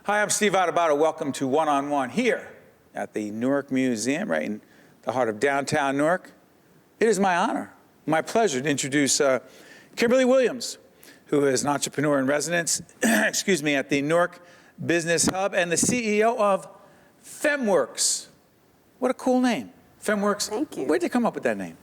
Hi, I'm Steve Adubato. Welcome to One on One here at the Newark Museum, right in the heart of downtown Newark. It is my honor, my pleasure to introduce Kimberlee Williams, who is an entrepreneur in residence, excuse me, at the Newark Business Hub and the CEO of FemWorks. What a cool name, FemWorks. Thank you. Where'd they come up with that name?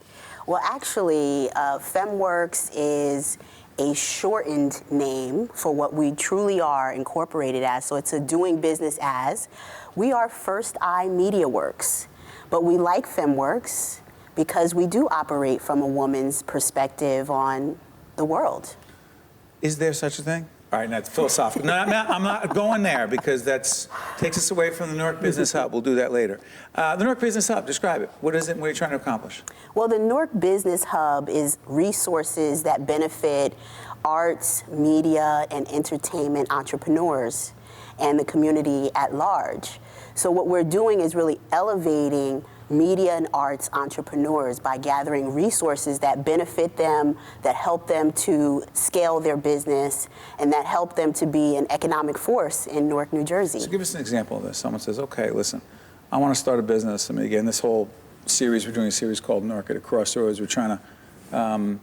Well, actually, FemWorks is a shortened name for what we truly are incorporated as. So it's a doing business as. We are First Eye Media Works, but we like FemWorks because we do operate from a woman's perspective on the world. Is there such a thing? All right, that's philosophical. No, I'm not going there because that takes us away from the Newark Business Hub. We'll do that later. The Newark Business Hub, describe it. What is it and what are you trying to accomplish? Well, the Newark Business Hub is resources that benefit arts, media, and entertainment entrepreneurs and the community at large. So what we're doing is really elevating media and arts entrepreneurs by gathering resources that benefit them, that help them to scale their business, and that help them to be an economic force in Newark, New Jersey. So give us an example of this. Someone says, okay, listen, I want to start a business. I mean, again, this whole series, we're doing a series called Newark at a Crossroads. We're trying to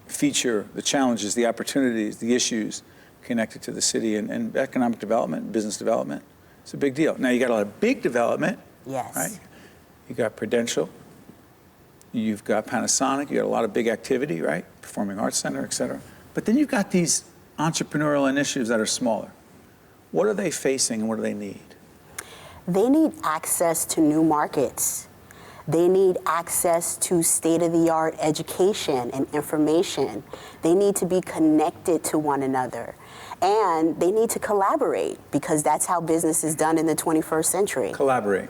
feature the challenges, the opportunities, the issues connected to the city and economic development, business development. It's a big deal. Now, you got a lot of big development. Yes. Right? You got Prudential, you've got Panasonic, you got a lot of big activity, right? Performing Arts Center, et cetera. But then you've got these entrepreneurial initiatives that are smaller. What are they facing and what do they need? They need access to new markets. They need access to state-of-the-art education and information. They need to be connected to one another. And they need to collaborate because that's how business is done in the 21st century. Collaborate.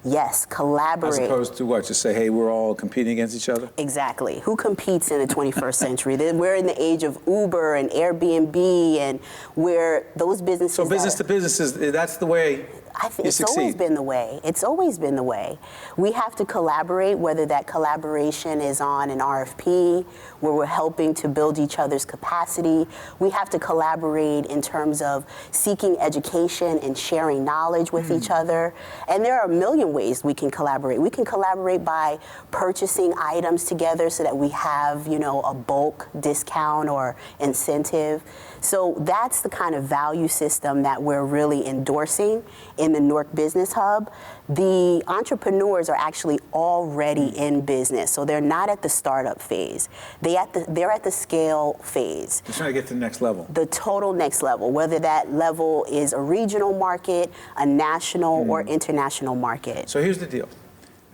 Yes, collaborate. As opposed to what? Just say, hey, we're all competing against each other? Exactly. Who competes in the 21st century? We're in the age of Uber and Airbnb and where those businesses... So business to business, that's the way I think it's always been the way. It's always been the way. We have to collaborate, whether that collaboration is on an RFP, where we're helping to build each other's capacity. We have to collaborate in terms of seeking education and sharing knowledge with each other. And there are a million ways we can collaborate. We can collaborate by purchasing items together so that we have, a bulk discount or incentive. So that's the kind of value system that we're really endorsing in the Newark Business Hub. The entrepreneurs are actually already in business, so they're not at the startup phase. They're at the scale phase. They're trying to get to the next level. The total next level, whether that level is a regional market, a national or international market. So here's the deal.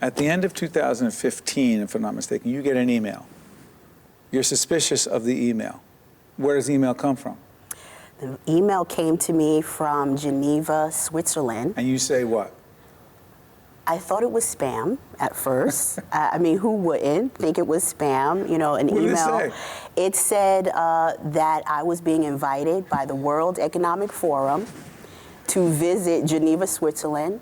At the end of 2015, if I'm not mistaken, you get an email. You're suspicious of the email. Where does the email come from? The email came to me from Geneva, Switzerland. And you say what? I thought it was spam at first. I mean, who wouldn't think it was spam? An email. What did it say? It said that I was being invited by the World Economic Forum to visit Geneva, Switzerland,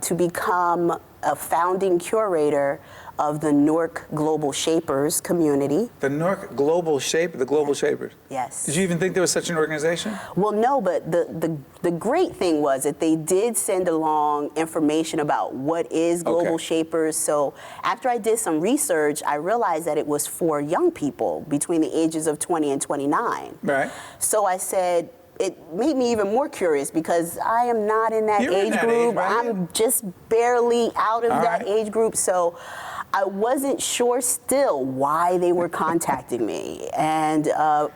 to become a founding curator of the Newark Global Shapers community. The Newark Global Shaper, the Global Shapers? Yes. Did you even think there was such an organization? Well, no, but the great thing was that they did send along information about what is Global Shapers. So after I did some research, I realized that it was for young people between the ages of 20 and 29. Right. So I said, it made me even more curious because I am not in that age group. I'm just barely out of that age group. So I wasn't sure still why they were contacting me. And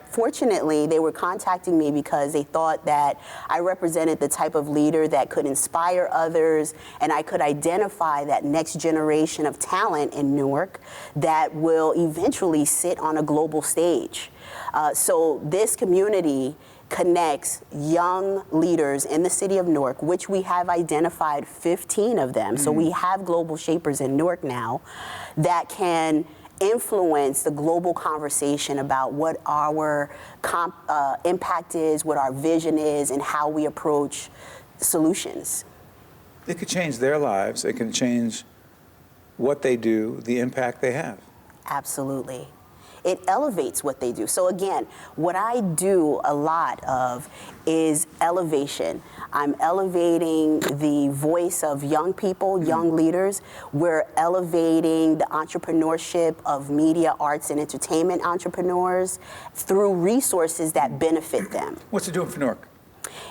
fortunately, they were contacting me because they thought that I represented the type of leader that could inspire others and I could identify that next generation of talent in Newark that will eventually sit on a global stage. So this community connects young leaders in the city of Newark, which we have identified 15 of them. So we have global shapers in Newark now that can influence the global conversation about what our impact is, what our vision is, and how we approach solutions. It could change their lives. It can change what they do, the impact they have. Absolutely. it elevates what they do. So again, what I do a lot of is elevation. I'm elevating the voice of young people, young leaders. We're elevating the entrepreneurship of media, arts, and entertainment entrepreneurs through resources that benefit them. What's it doing for Newark?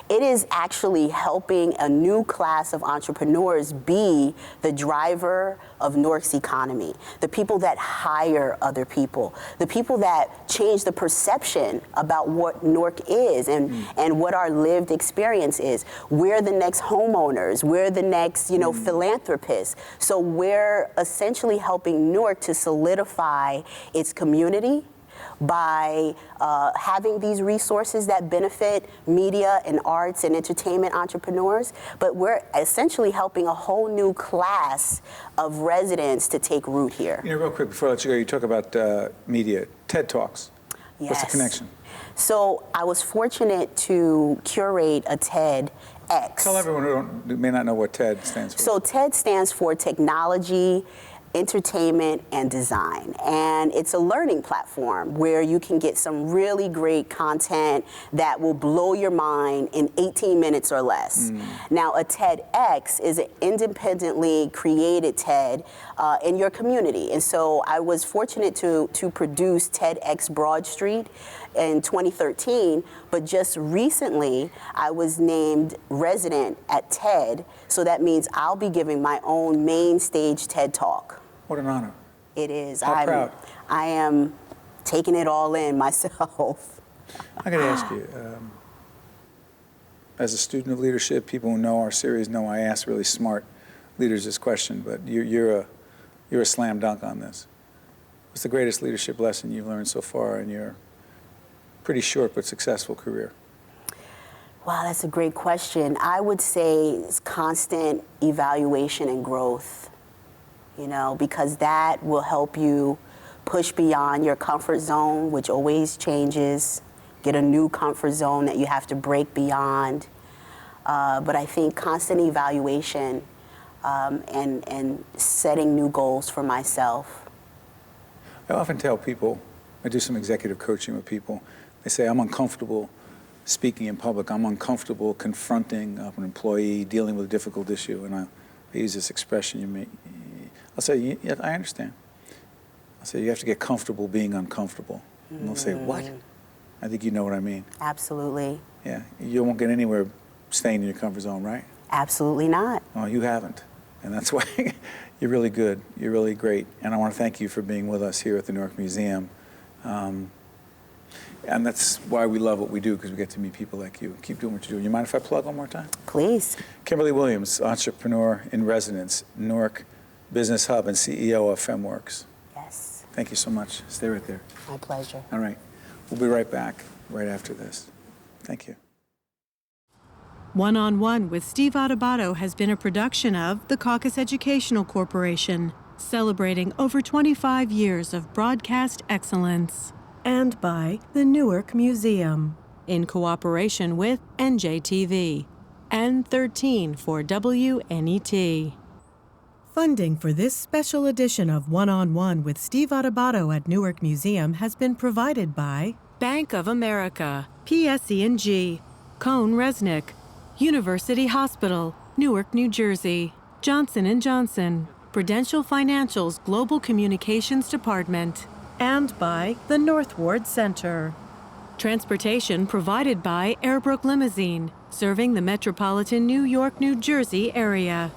It is actually helping a new class of entrepreneurs be the driver of Newark's economy, the people that hire other people, the people that change the perception about what Newark is and what our lived experience is. We're the next homeowners. We're the next, philanthropists. So we're essentially helping Newark to solidify its community by having these resources that benefit media and arts and entertainment entrepreneurs, but we're essentially helping a whole new class of residents to take root here. Real quick, before I let you go, you talk about media, TED Talks. Yes. What's the connection? So I was fortunate to curate a TEDx. Tell everyone who may not know what TED stands for. So TED stands for Technology, Entertainment, and Design. And it's a learning platform where you can get some really great content that will blow your mind in 18 minutes or less. Now, a TEDx is an independently created TED in your community. And so I was fortunate to produce TEDx Broad Street in 2013, but just recently I was named resident at TED, so that means I'll be giving my own main stage TED Talk. What an honor. It is. How proud. I am taking it all in myself. I got to ask you, as a student of leadership, people who know our series know I ask really smart leaders this question, but you're a slam dunk on this. What's the greatest leadership lesson you've learned so far in your pretty short but successful career? Wow, that's a great question. I would say it's constant evaluation and growth, because that will help you push beyond your comfort zone, which always changes, get a new comfort zone that you have to break beyond. But I think constant evaluation and setting new goals for myself. I often tell people, I do some executive coaching with people, they say, I'm uncomfortable speaking in public. I'm uncomfortable confronting an employee, dealing with a difficult issue. And I use this expression, I'll say, yeah, I understand. I'll say, you have to get comfortable being uncomfortable. And they'll say, what? I think you know what I mean. Absolutely. Yeah, you won't get anywhere staying in your comfort zone, right? Absolutely not. Well, you haven't. And that's why you're really good. You're really great. And I want to thank you for being with us here at the Newark Museum. And that's why we love what we do, because we get to meet people like you. Keep doing what you're doing. You mind if I plug one more time? Please. Kimberlee Williams, entrepreneur in residence, Newark Business Hub and CEO of FemWorks. Yes. Thank you so much. Stay right there. My pleasure. All right. We'll be right back right after this. Thank you. One-on-One with Steve Adubato has been a production of the CAUCUS Educational Corporation, celebrating over 25 years of broadcast excellence. And by the Newark Museum, in cooperation with NJTV and 13 for WNET. Funding for this special edition of One-on-One with Steve Adubato at Newark Museum has been provided by Bank of America, PSE&G, Cone Resnick, University Hospital, Newark, New Jersey, Johnson & Johnson, Prudential Financial's Global Communications Department, and by the North Ward Center. Transportation provided by Airbrook Limousine, serving the metropolitan New York, New Jersey area.